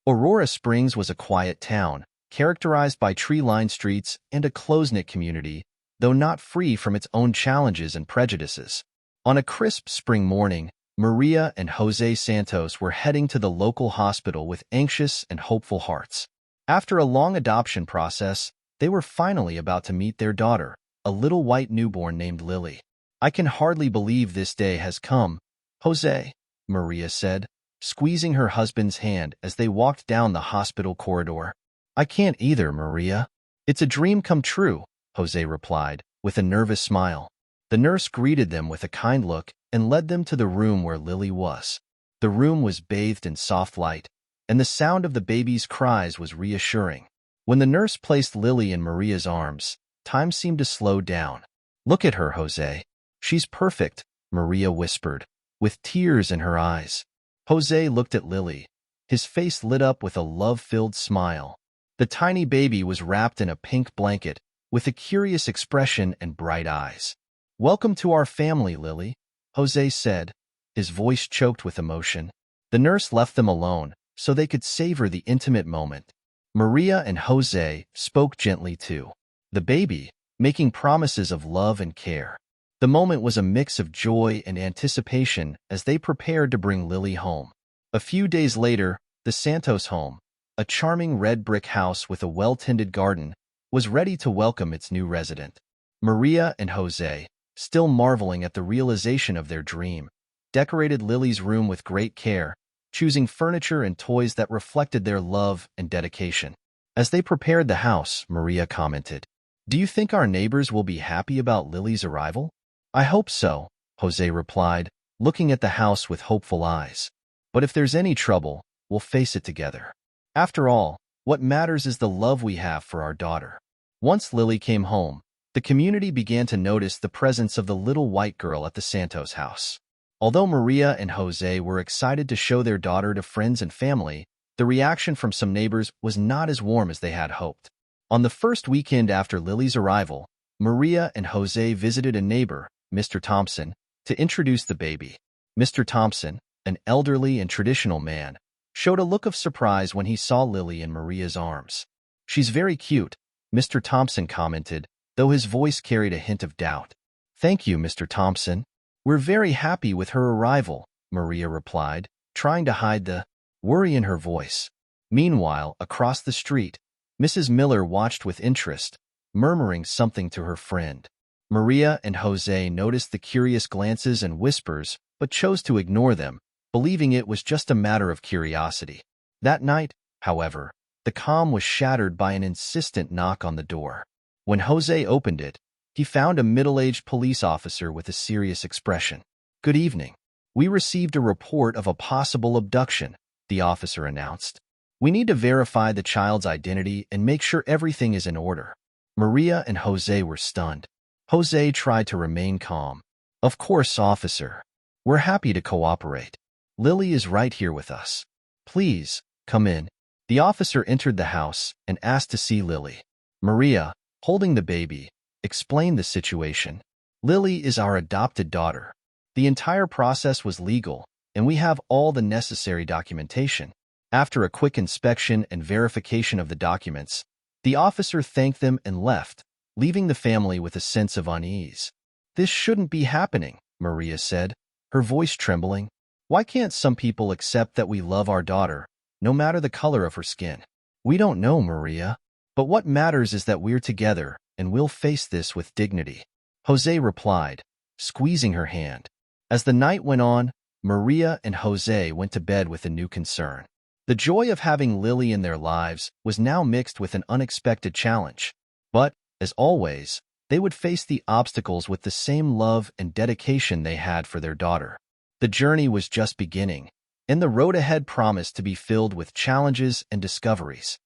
Aurora Springs was a quiet town, characterized by tree-lined streets and a close-knit community, though not free from its own challenges and prejudices. On a crisp spring morning, Maria and Jose Santos were heading to the local hospital with anxious and hopeful hearts. After a long adoption process, they were finally about to meet their daughter, a little white newborn named Lily. "I can hardly believe this day has come, Jose," Maria said, squeezing her husband's hand as they walked down the hospital corridor. "I can't either, Maria. It's a dream come true," Jose replied, with a nervous smile. The nurse greeted them with a kind look and led them to the room where Lily was. The room was bathed in soft light, and the sound of the baby's cries was reassuring. When the nurse placed Lily in Maria's arms, time seemed to slow down. "Look at her, Jose. She's perfect," Maria whispered, with tears in her eyes. Jose looked at Lily. His face lit up with a love-filled smile. The tiny baby was wrapped in a pink blanket, with a curious expression and bright eyes. "Welcome to our family, Lily," Jose said, his voice choked with emotion. The nurse left them alone, so they could savor the intimate moment. Maria and Jose spoke gently to the baby, making promises of love and care. The moment was a mix of joy and anticipation as they prepared to bring Lily home. A few days later, the Santos home, a charming red brick house with a well-tended garden, was ready to welcome its new resident. Maria and Jose, still marveling at the realization of their dream, decorated Lily's room with great care, choosing furniture and toys that reflected their love and dedication. As they prepared the house, Maria commented, "Do you think our neighbors will be happy about Lily's arrival?" "I hope so," Jose replied, looking at the house with hopeful eyes. "But if there's any trouble, we'll face it together. After all, what matters is the love we have for our daughter." Once Lily came home, the community began to notice the presence of the little white girl at the Santos house. Although Maria and Jose were excited to show their daughter to friends and family, the reaction from some neighbors was not as warm as they had hoped. On the first weekend after Lily's arrival, Maria and Jose visited a neighbor, Mr. Thompson, to introduce the baby. Mr. Thompson, an elderly and traditional man, showed a look of surprise when he saw Lily in Maria's arms. "She's very cute," Mr. Thompson commented, though his voice carried a hint of doubt. "Thank you, Mr. Thompson. We're very happy with her arrival," Maria replied, trying to hide the worry in her voice. Meanwhile, across the street, Mrs. Miller watched with interest, murmuring something to her friend. Maria and Jose noticed the curious glances and whispers, but chose to ignore them, believing it was just a matter of curiosity. That night, however, the calm was shattered by an insistent knock on the door. When Jose opened it, he found a middle-aged police officer with a serious expression. "Good evening. We received a report of a possible abduction," the officer announced. "We need to verify the child's identity and make sure everything is in order." Maria and Jose were stunned. Jose tried to remain calm. "Of course, officer. We're happy to cooperate. Lily is right here with us. Please, come in." The officer entered the house and asked to see Lily. Maria, holding the baby, explained the situation. "Lily is our adopted daughter. The entire process was legal, and we have all the necessary documentation." After a quick inspection and verification of the documents, the officer thanked them and left, leaving the family with a sense of unease. "This shouldn't be happening," Maria said, her voice trembling. "Why can't some people accept that we love our daughter, no matter the color of her skin?" "We don't know, Maria. But what matters is that we're together, and we'll face this with dignity," Jose replied, squeezing her hand. As the night went on, Maria and Jose went to bed with a new concern. The joy of having Lily in their lives was now mixed with an unexpected challenge. But, as always, they would face the obstacles with the same love and dedication they had for their daughter. The journey was just beginning, and the road ahead promised to be filled with challenges and discoveries.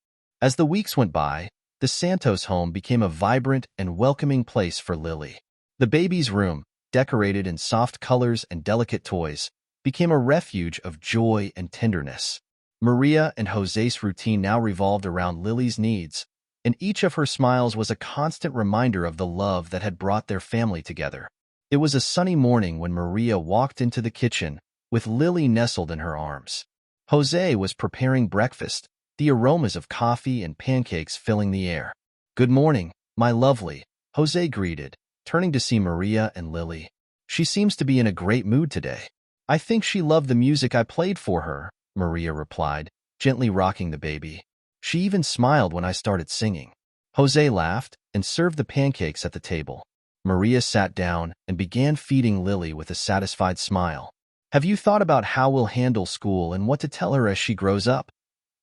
As the weeks went by, the Santos home became a vibrant and welcoming place for Lily. The baby's room, decorated in soft colors and delicate toys, became a refuge of joy and tenderness. Maria and Jose's routine now revolved around Lily's needs, and each of her smiles was a constant reminder of the love that had brought their family together. It was a sunny morning when Maria walked into the kitchen, with Lily nestled in her arms. Jose was preparing breakfast, the aromas of coffee and pancakes filling the air. "Good morning, my lovely," Jose greeted, turning to see Maria and Lily. "She seems to be in a great mood today." "I think she loved the music I played for her," Maria replied, gently rocking the baby. "She even smiled when I started singing." Jose laughed and served the pancakes at the table. Maria sat down and began feeding Lily with a satisfied smile. "Have you thought about how we'll handle school and what to tell her as she grows up?"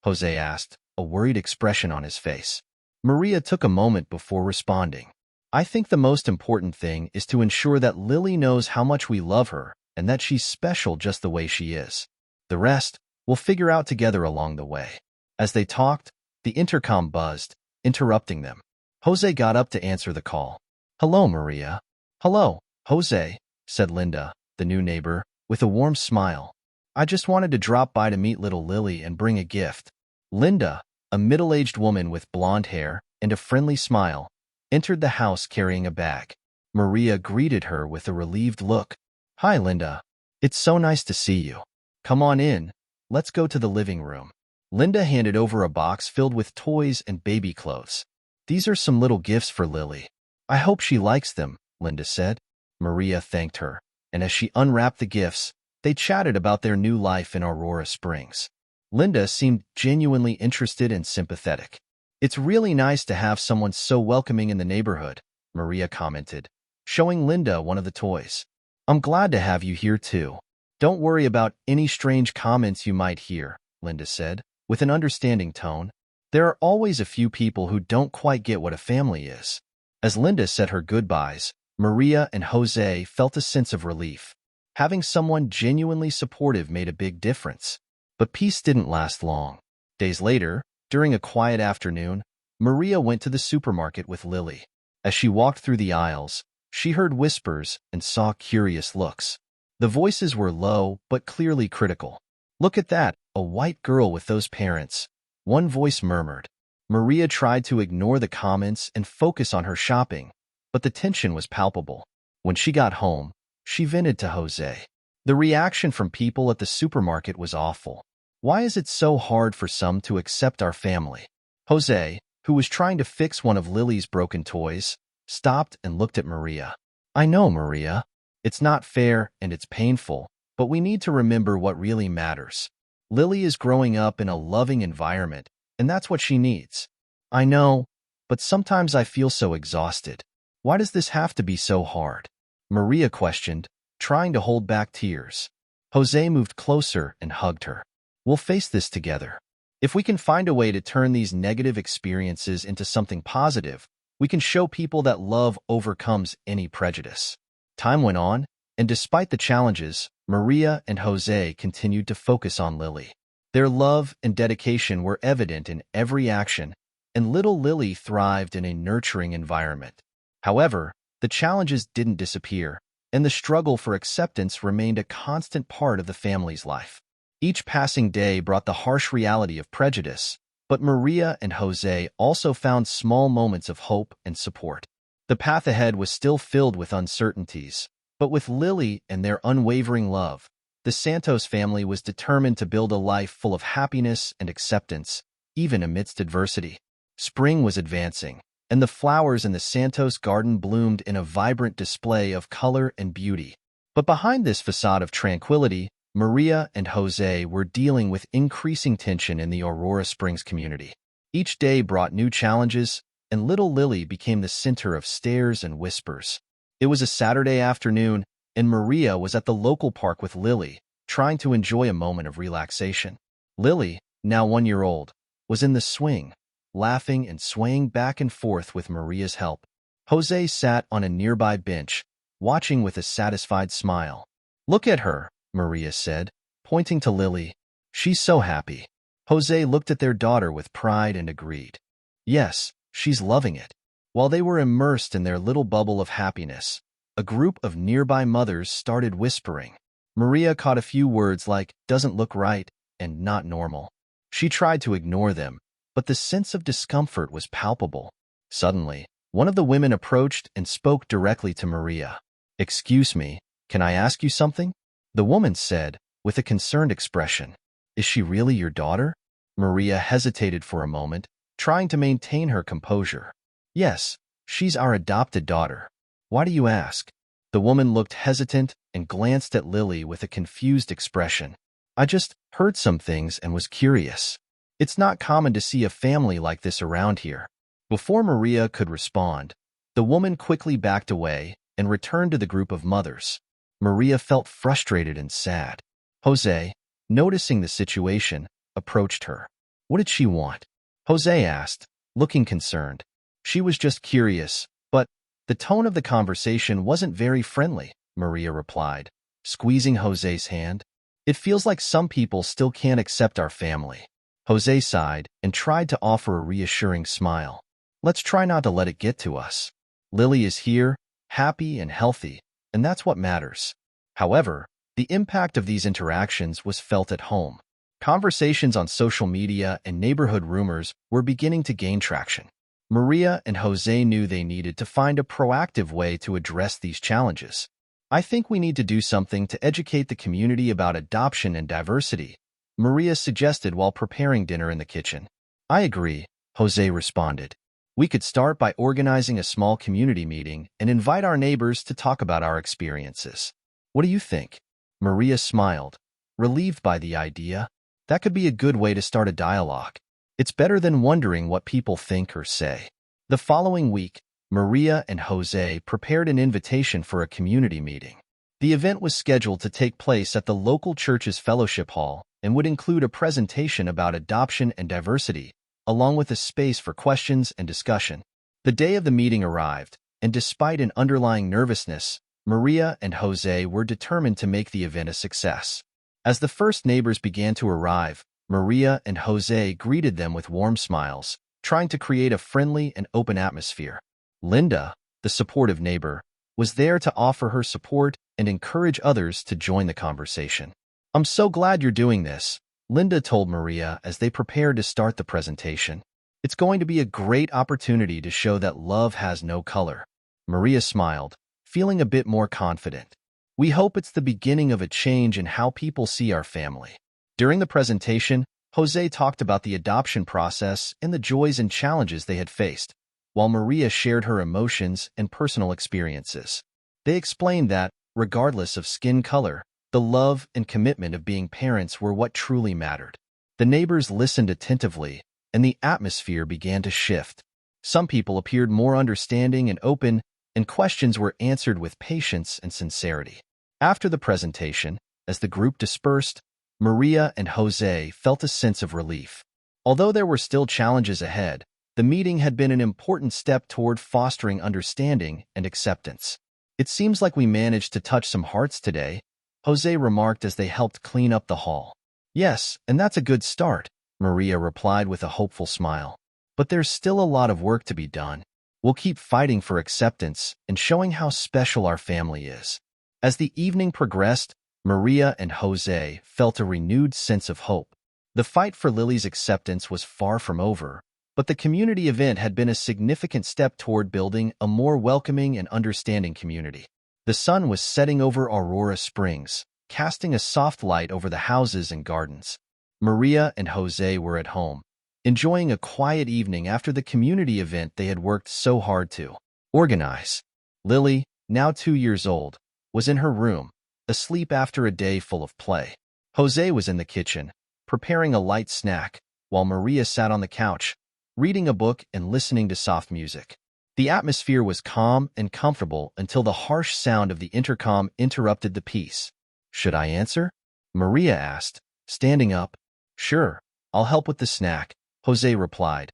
Jose asked, a worried expression on his face. Maria took a moment before responding. "I think the most important thing is to ensure that Lily knows how much we love her and that she's special just the way she is. The rest, we'll figure out together along the way." As they talked, the intercom buzzed, interrupting them. Jose got up to answer the call. "Hello, Maria." "Hello, Jose," said Linda, the new neighbor, with a warm smile. "I just wanted to drop by to meet little Lily and bring a gift." Linda, a middle-aged woman with blonde hair and a friendly smile, entered the house carrying a bag. Maria greeted her with a relieved look. "Hi, Linda. It's so nice to see you. Come on in. Let's go to the living room." Linda handed over a box filled with toys and baby clothes. "These are some little gifts for Lily. I hope she likes them," Linda said. Maria thanked her, and as she unwrapped the gifts, they chatted about their new life in Aurora Springs. Linda seemed genuinely interested and sympathetic. "It's really nice to have someone so welcoming in the neighborhood," Maria commented, showing Linda one of the toys. "I'm glad to have you here too. Don't worry about any strange comments you might hear," Linda said, with an understanding tone. "There are always a few people who don't quite get what a family is." As Linda said her goodbyes, Maria and Jose felt a sense of relief. Having someone genuinely supportive made a big difference. But peace didn't last long. Days later, during a quiet afternoon, Maria went to the supermarket with Lily. As she walked through the aisles, she heard whispers and saw curious looks. The voices were low but clearly critical. "Look at that, a white girl with those parents," one voice murmured. Maria tried to ignore the comments and focus on her shopping, but the tension was palpable. When she got home, she vented to Jose. The reaction from people at the supermarket was awful. "Why is it so hard for some to accept our family?" Jose, who was trying to fix one of Lily's broken toys, stopped and looked at Maria. "I know, Maria. It's not fair and it's painful, but we need to remember what really matters. Lily is growing up in a loving environment, and that's what she needs." "I know, but sometimes I feel so exhausted. Why does this have to be so hard?" Maria questioned, trying to hold back tears. Jose moved closer and hugged her. "We'll face this together. If we can find a way to turn these negative experiences into something positive, we can show people that love overcomes any prejudice." Time went on, and despite the challenges, Maria and Jose continued to focus on Lily. Their love and dedication were evident in every action, and little Lily thrived in a nurturing environment. However, the challenges didn't disappear, and the struggle for acceptance remained a constant part of the family's life. Each passing day brought the harsh reality of prejudice, but Maria and Jose also found small moments of hope and support. The path ahead was still filled with uncertainties, but with Lily and their unwavering love, the Santos family was determined to build a life full of happiness and acceptance, even amidst adversity. Spring was advancing, and the flowers in the Santos garden bloomed in a vibrant display of color and beauty. But behind this facade of tranquility, Maria and Jose were dealing with increasing tension in the Aurora Springs community. Each day brought new challenges, and little Lily became the center of stares and whispers. It was a Saturday afternoon, and Maria was at the local park with Lily, trying to enjoy a moment of relaxation. Lily, now 1 year old, was in the swing, laughing and swaying back and forth with Maria's help. Jose sat on a nearby bench, watching with a satisfied smile. "Look at her," Maria said, pointing to Lily. "She's so happy." Jose looked at their daughter with pride and agreed. "Yes, she's loving it." While they were immersed in their little bubble of happiness, a group of nearby mothers started whispering. Maria caught a few words like "doesn't look right" and "not normal." She tried to ignore them, but the sense of discomfort was palpable. Suddenly, one of the women approached and spoke directly to Maria. "Excuse me, can I ask you something?" the woman said, with a concerned expression. Is she really your daughter? Maria hesitated for a moment, trying to maintain her composure. Yes, she's our adopted daughter. Why do you ask? The woman looked hesitant and glanced at Lily with a confused expression. I just heard some things and was curious. It's not common to see a family like this around here. Before Maria could respond, the woman quickly backed away and returned to the group of mothers. Maria felt frustrated and sad. Jose, noticing the situation, approached her. What did she want? Jose asked, looking concerned. She was just curious, but the tone of the conversation wasn't very friendly, Maria replied, squeezing Jose's hand. It feels like some people still can't accept our family. Jose sighed and tried to offer a reassuring smile. Let's try not to let it get to us. Lily is here, happy and healthy, and that's what matters. However, the impact of these interactions was felt at home. Conversations on social media and neighborhood rumors were beginning to gain traction. Maria and Jose knew they needed to find a proactive way to address these challenges. I think we need to do something to educate the community about adoption and diversity, Maria suggested while preparing dinner in the kitchen. I agree, Jose responded. We could start by organizing a small community meeting and invite our neighbors to talk about our experiences. What do you think? Maria smiled, relieved by the idea. That could be a good way to start a dialogue. It's better than wondering what people think or say. The following week, Maria and Jose prepared an invitation for a community meeting. The event was scheduled to take place at the local church's fellowship hall and would include a presentation about adoption and diversity, along with a space for questions and discussion. The day of the meeting arrived, and despite an underlying nervousness, Maria and Jose were determined to make the event a success. As the first neighbors began to arrive, Maria and Jose greeted them with warm smiles, trying to create a friendly and open atmosphere. Linda, the supportive neighbor, was there to offer her support and encourage others to join the conversation. I'm so glad you're doing this, Linda told Maria as they prepared to start the presentation. It's going to be a great opportunity to show that love has no color. Maria smiled, feeling a bit more confident. We hope it's the beginning of a change in how people see our family. During the presentation, Jose talked about the adoption process and the joys and challenges they had faced, while Maria shared her emotions and personal experiences. They explained that, regardless of skin color, the love and commitment of being parents were what truly mattered. The neighbors listened attentively, and the atmosphere began to shift. Some people appeared more understanding and open, and questions were answered with patience and sincerity. After the presentation, as the group dispersed, Maria and Jose felt a sense of relief. Although there were still challenges ahead, the meeting had been an important step toward fostering understanding and acceptance. It seems like we managed to touch some hearts today, Jose remarked as they helped clean up the hall. Yes, and that's a good start, Maria replied with a hopeful smile. But there's still a lot of work to be done. We'll keep fighting for acceptance and showing how special our family is. As the evening progressed, Maria and Jose felt a renewed sense of hope. The fight for Lily's acceptance was far from over, but the community event had been a significant step toward building a more welcoming and understanding community. The sun was setting over Aurora Springs, casting a soft light over the houses and gardens. Maria and Jose were at home, enjoying a quiet evening after the community event they had worked so hard to organize. Lily, now 2 years old, was in her room, asleep after a day full of play. Jose was in the kitchen, preparing a light snack, while Maria sat on the couch, reading a book and listening to soft music. The atmosphere was calm and comfortable until the harsh sound of the intercom interrupted the peace. Should I answer? Maria asked, standing up. Sure, I'll help with the snack, Jose replied,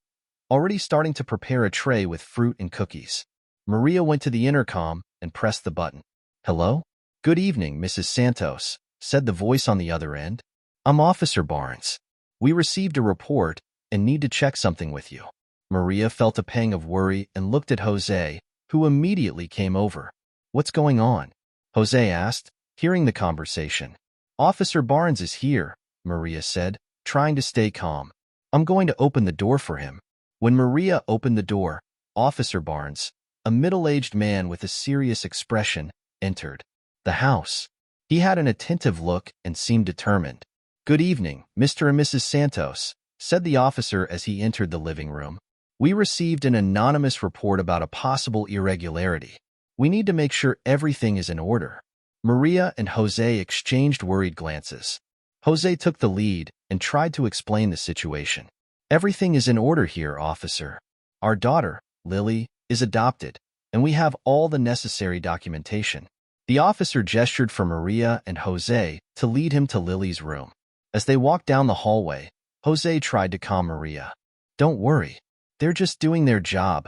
already starting to prepare a tray with fruit and cookies. Maria went to the intercom and pressed the button. Hello? Good evening, Mrs. Santos, said the voice on the other end. I'm Officer Barnes. We received a report and need to check something with you. Maria felt a pang of worry and looked at Jose, who immediately came over. What's going on? Jose asked, hearing the conversation. Officer Barnes is here, Maria said, trying to stay calm. I'm going to open the door for him. When Maria opened the door, Officer Barnes, a middle-aged man with a serious expression, entered the house. He had an attentive look and seemed determined. "Good evening, Mr. and Mrs. Santos," said the officer as he entered the living room. "We received an anonymous report about a possible irregularity. We need to make sure everything is in order." Maria and Jose exchanged worried glances. Jose took the lead and tried to explain the situation. "Everything is in order here, officer. Our daughter, Lily, is adopted, and we have all the necessary documentation." The officer gestured for Maria and Jose to lead him to Lily's room. As they walked down the hallway, Jose tried to calm Maria. "Don't worry. They're just doing their job,"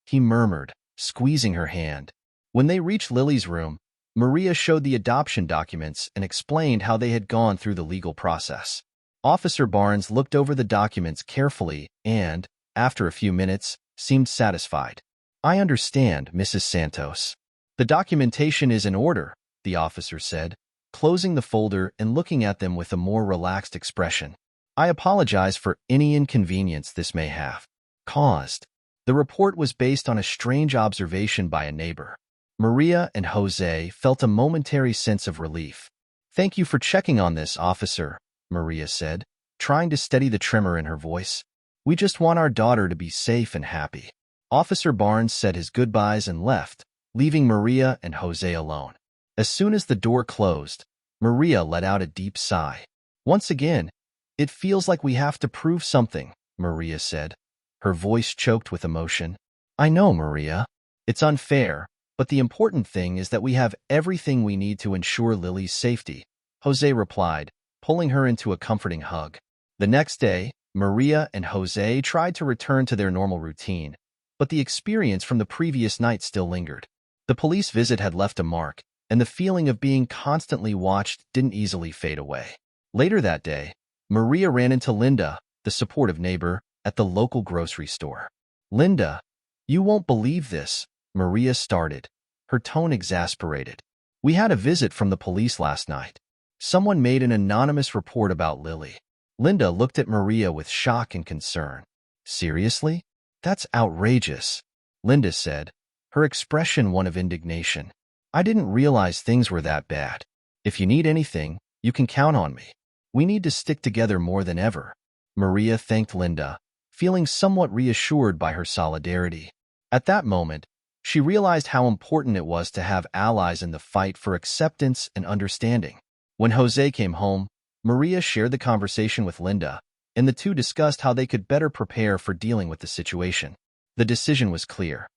he murmured, squeezing her hand. When they reached Lily's room, Maria showed the adoption documents and explained how they had gone through the legal process. Officer Barnes looked over the documents carefully and, after a few minutes, seemed satisfied. "I understand, Mrs. Santos. The documentation is in order," the officer said, closing the folder and looking at them with a more relaxed expression. "I apologize for any inconvenience this may have caused." The report was based on a strange observation by a neighbor. Maria and Jose felt a momentary sense of relief. "Thank you for checking on this, officer," Maria said, trying to steady the tremor in her voice. "We just want our daughter to be safe and happy." Officer Barnes said his goodbyes and left, leaving Maria and Jose alone. As soon as the door closed, Maria let out a deep sigh. "Once again, it feels like we have to prove something," Maria said, her voice choked with emotion. "I know, Maria. It's unfair, but the important thing is that we have everything we need to ensure Lily's safety," Jose replied, pulling her into a comforting hug. The next day, Maria and Jose tried to return to their normal routine, but the experience from the previous night still lingered. The police visit had left a mark, and the feeling of being constantly watched didn't easily fade away. Later that day, Maria ran into Linda, the supportive neighbor, at the local grocery store. "Linda, you won't believe this," Maria started, her tone exasperated. "We had a visit from the police last night. Someone made an anonymous report about Lily." Linda looked at Maria with shock and concern. "Seriously? That's outrageous," Linda said, her expression one of indignation. "I didn't realize things were that bad. If you need anything, you can count on me. We need to stick together more than ever." Maria thanked Linda, feeling somewhat reassured by her solidarity. At that moment, she realized how important it was to have allies in the fight for acceptance and understanding. When Jose came home, Maria shared the conversation with Linda, and the two discussed how they could better prepare for dealing with the situation. The decision was clear.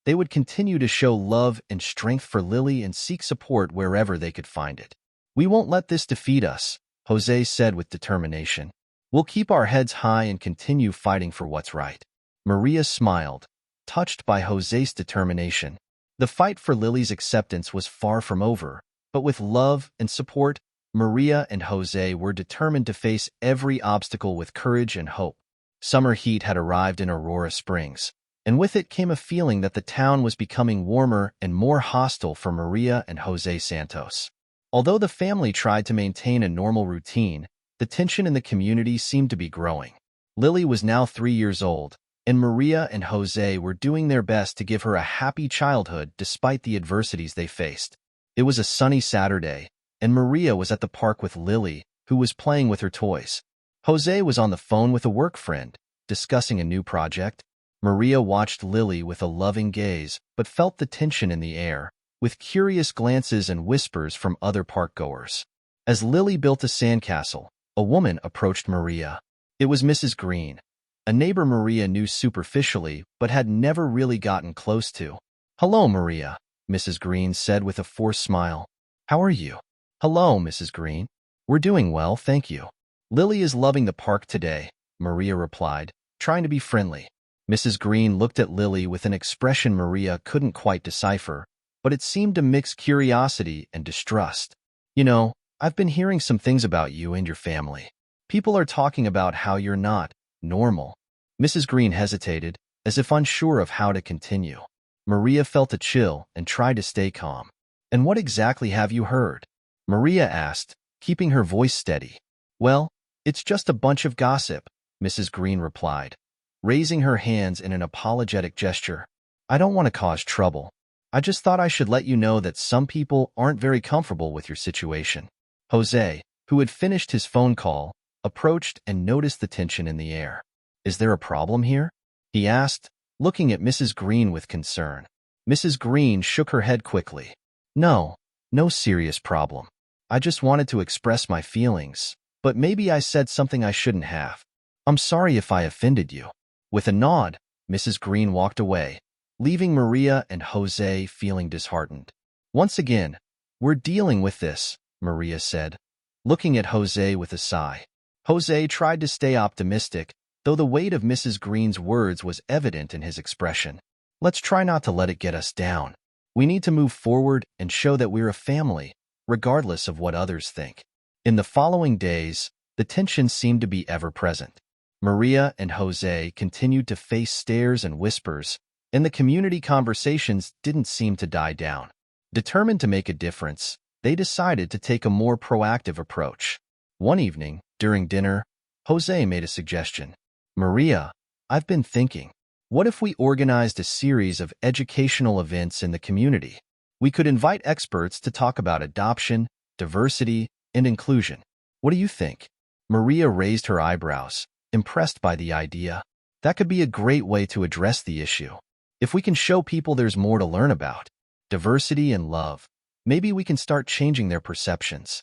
They would continue to show love and strength for Lily and seek support wherever they could find it. "We won't let this defeat us," Jose said with determination. "We'll keep our heads high and continue fighting for what's right." Maria smiled, touched by Jose's determination. The fight for Lily's acceptance was far from over, but with love and support, Maria and Jose were determined to face every obstacle with courage and hope. Summer heat had arrived in Aurora Springs, and with it came a feeling that the town was becoming warmer and more hostile for Maria and Jose Santos. Although the family tried to maintain a normal routine, the tension in the community seemed to be growing. Lily was now 3 years old, and Maria and Jose were doing their best to give her a happy childhood despite the adversities they faced. It was a sunny Saturday, and Maria was at the park with Lily, who was playing with her toys. Jose was on the phone with a work friend, discussing a new project. Maria watched Lily with a loving gaze, but felt the tension in the air, with curious glances and whispers from other park-goers. As Lily built a sandcastle, a woman approached Maria. It was Mrs. Green, a neighbor Maria knew superficially but had never really gotten close to. "Hello, Maria," Mrs. Green said with a forced smile. "How are you?" "Hello, Mrs. Green. We're doing well, thank you." "Lily is loving the park today," Maria replied, trying to be friendly. Mrs. Green looked at Lily with an expression Maria couldn't quite decipher, but it seemed to mix curiosity and distrust. "You know, I've been hearing some things about you and your family. People are talking about how you're not normal." Mrs. Green hesitated, as if unsure of how to continue. Maria felt a chill and tried to stay calm. "And what exactly have you heard?" Maria asked, keeping her voice steady. "Well, it's just a bunch of gossip," Mrs. Green replied, raising her hands in an apologetic gesture. "I don't want to cause trouble. I just thought I should let you know that some people aren't very comfortable with your situation." Jose, who had finished his phone call, approached and noticed the tension in the air. "Is there a problem here?" he asked, looking at Mrs. Green with concern. Mrs. Green shook her head quickly. "No, no serious problem. I just wanted to express my feelings, but maybe I said something I shouldn't have. I'm sorry if I offended you." With a nod, Mrs. Green walked away, leaving Maria and Jose feeling disheartened. "Once again, we're dealing with this," Maria said, looking at Jose with a sigh. Jose tried to stay optimistic, though the weight of Mrs. Green's words was evident in his expression. "Let's try not to let it get us down. We need to move forward and show that we're a family, regardless of what others think." In the following days, the tension seemed to be ever-present. Maria and Jose continued to face stares and whispers, and the community conversations didn't seem to die down. Determined to make a difference, they decided to take a more proactive approach. One evening, during dinner, Jose made a suggestion. "Maria, I've been thinking, what if we organized a series of educational events in the community? We could invite experts to talk about adoption, diversity, and inclusion. What do you think?" Maria raised her eyebrows, impressed by the idea. "That could be a great way to address the issue. If we can show people there's more to learn about, diversity and love, maybe we can start changing their perceptions."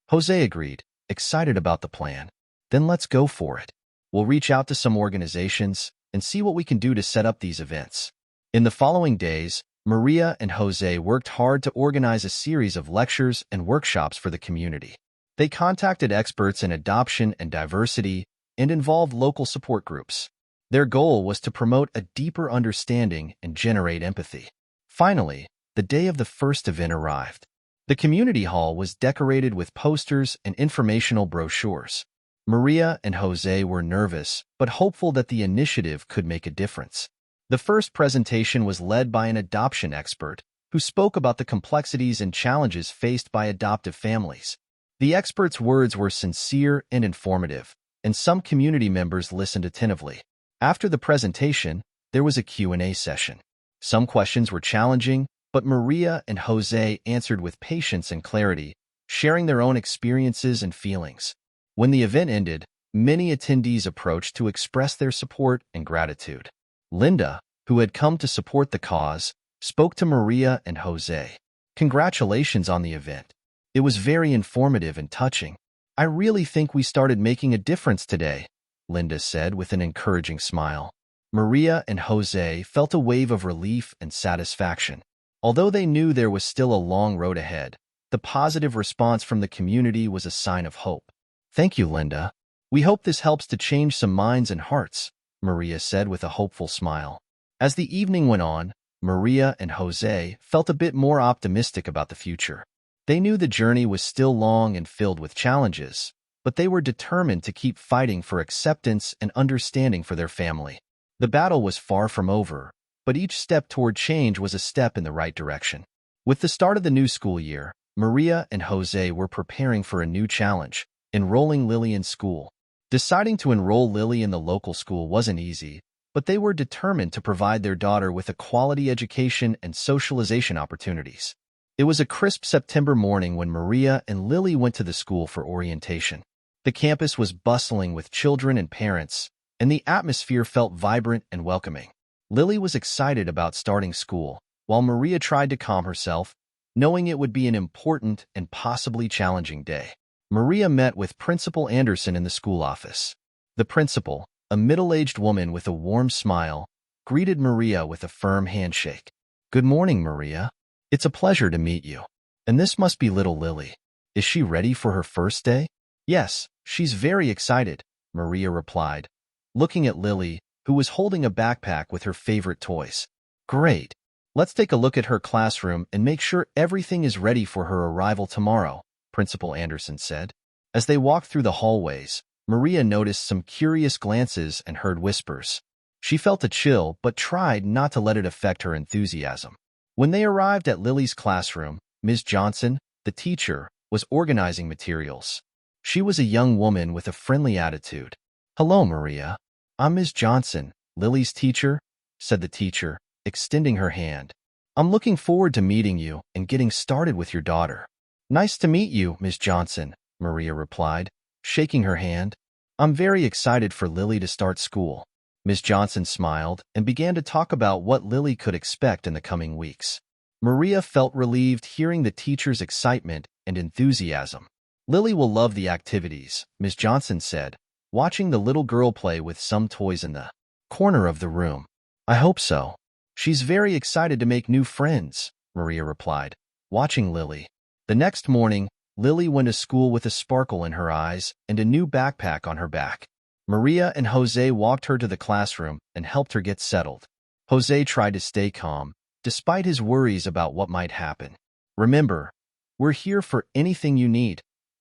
Jose agreed, excited about the plan. "Then let's go for it. We'll reach out to some organizations and see what we can do to set up these events." In the following days, Maria and Jose worked hard to organize a series of lectures and workshops for the community. They contacted experts in adoption and diversity and involved local support groups. Their goal was to promote a deeper understanding and generate empathy. Finally, the day of the first event arrived. The community hall was decorated with posters and informational brochures. Maria and Jose were nervous, but hopeful that the initiative could make a difference. The first presentation was led by an adoption expert, who spoke about the complexities and challenges faced by adoptive families. The expert's words were sincere and informative, and some community members listened attentively. After the presentation, there was a Q&A session. Some questions were challenging, but Maria and Jose answered with patience and clarity, sharing their own experiences and feelings. When the event ended, many attendees approached to express their support and gratitude. Linda, who had come to support the cause, spoke to Maria and Jose. "Congratulations on the event. It was very informative and touching. I really think we started making a difference today," Linda said with an encouraging smile. Maria and Jose felt a wave of relief and satisfaction. Although they knew there was still a long road ahead, the positive response from the community was a sign of hope. "Thank you, Linda. We hope this helps to change some minds and hearts," Maria said with a hopeful smile. As the evening went on, Maria and Jose felt a bit more optimistic about the future. They knew the journey was still long and filled with challenges, but they were determined to keep fighting for acceptance and understanding for their family. The battle was far from over, but each step toward change was a step in the right direction. With the start of the new school year, Maria and Jose were preparing for a new challenge: enrolling Lily in school. Deciding to enroll Lily in the local school wasn't easy, but they were determined to provide their daughter with a quality education and socialization opportunities. It was a crisp September morning when Maria and Lily went to the school for orientation. The campus was bustling with children and parents, and the atmosphere felt vibrant and welcoming. Lily was excited about starting school, while Maria tried to calm herself, knowing it would be an important and possibly challenging day. Maria met with Principal Anderson in the school office. The principal, a middle-aged woman with a warm smile, greeted Maria with a firm handshake. "Good morning, Maria. It's a pleasure to meet you. And this must be little Lily. Is she ready for her first day?" "Yes, she's very excited," Maria replied, looking at Lily, who was holding a backpack with her favorite toys. "Great. Let's take a look at her classroom and make sure everything is ready for her arrival tomorrow," Principal Anderson said. As they walked through the hallways, Maria noticed some curious glances and heard whispers. She felt a chill but tried not to let it affect her enthusiasm. When they arrived at Lily's classroom, Ms. Johnson, the teacher, was organizing materials. She was a young woman with a friendly attitude. "Hello, Maria. I'm Ms. Johnson, Lily's teacher," said the teacher, extending her hand. "I'm looking forward to meeting you and getting started with your daughter." "Nice to meet you, Ms. Johnson," Maria replied, shaking her hand. I'm very excited for Lily to start school. Miss Johnson smiled and began to talk about what Lily could expect in the coming weeks. Maria felt relieved hearing the teacher's excitement and enthusiasm. Lily will love the activities, Miss Johnson said, watching the little girl play with some toys in the corner of the room. I hope so. She's very excited to make new friends, Maria replied, watching Lily. The next morning, Lily went to school with a sparkle in her eyes and a new backpack on her back. Maria and Jose walked her to the classroom and helped her get settled. Jose tried to stay calm, despite his worries about what might happen. Remember, we're here for anything you need.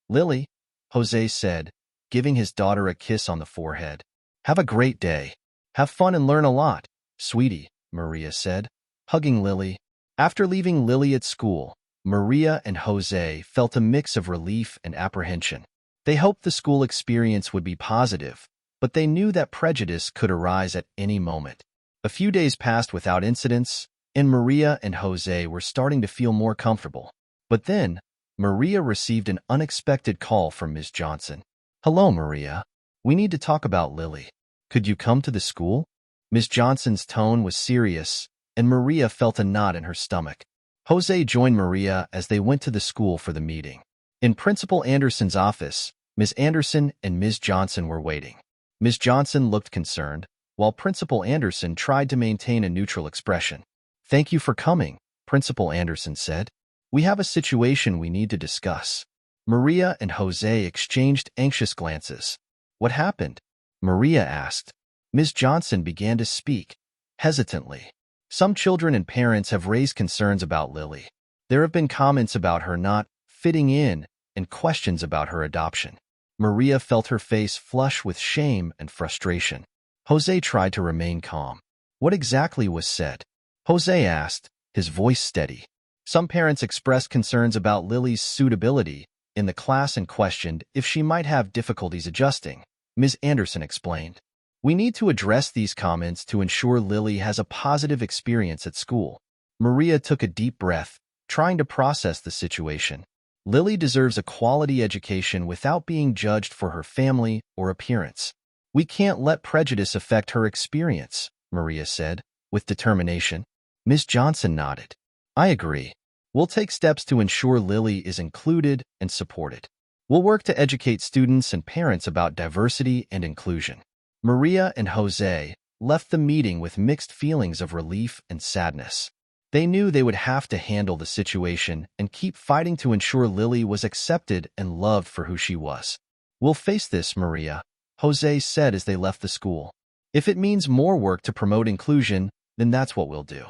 Lily, Jose said, giving his daughter a kiss on the forehead. Have a great day. Have fun and learn a lot, sweetie, Maria said, hugging Lily. After leaving Lily at school, Maria and Jose felt a mix of relief and apprehension. They hoped the school experience would be positive, but they knew that prejudice could arise at any moment. A few days passed without incidents, and Maria and Jose were starting to feel more comfortable. But then, Maria received an unexpected call from Ms. Johnson. Hello, Maria. We need to talk about Lily. Could you come to the school? Ms. Johnson's tone was serious, and Maria felt a knot in her stomach. Jose joined Maria as they went to the school for the meeting. In Principal Anderson's office, Ms. Anderson and Ms. Johnson were waiting. Ms. Johnson looked concerned, while Principal Anderson tried to maintain a neutral expression. Thank you for coming, Principal Anderson said. We have a situation we need to discuss. Maria and Jose exchanged anxious glances. What happened? Maria asked. Ms. Johnson began to speak, hesitantly. Some children and parents have raised concerns about Lily. There have been comments about her not fitting in and questions about her adoption. Maria felt her face flush with shame and frustration. Jose tried to remain calm. What exactly was said? Jose asked, his voice steady. Some parents expressed concerns about Lily's suitability in the class and questioned if she might have difficulties adjusting, Ms. Anderson explained. We need to address these comments to ensure Lily has a positive experience at school. Maria took a deep breath, trying to process the situation. Lily deserves a quality education without being judged for her family or appearance. We can't let prejudice affect her experience, Maria said, with determination. Ms. Johnson nodded. I agree. We'll take steps to ensure Lily is included and supported. We'll work to educate students and parents about diversity and inclusion. Maria and Jose left the meeting with mixed feelings of relief and sadness. They knew they would have to handle the situation and keep fighting to ensure Lily was accepted and loved for who she was. We'll face this, Maria, Jose said as they left the school. If it means more work to promote inclusion, then that's what we'll do.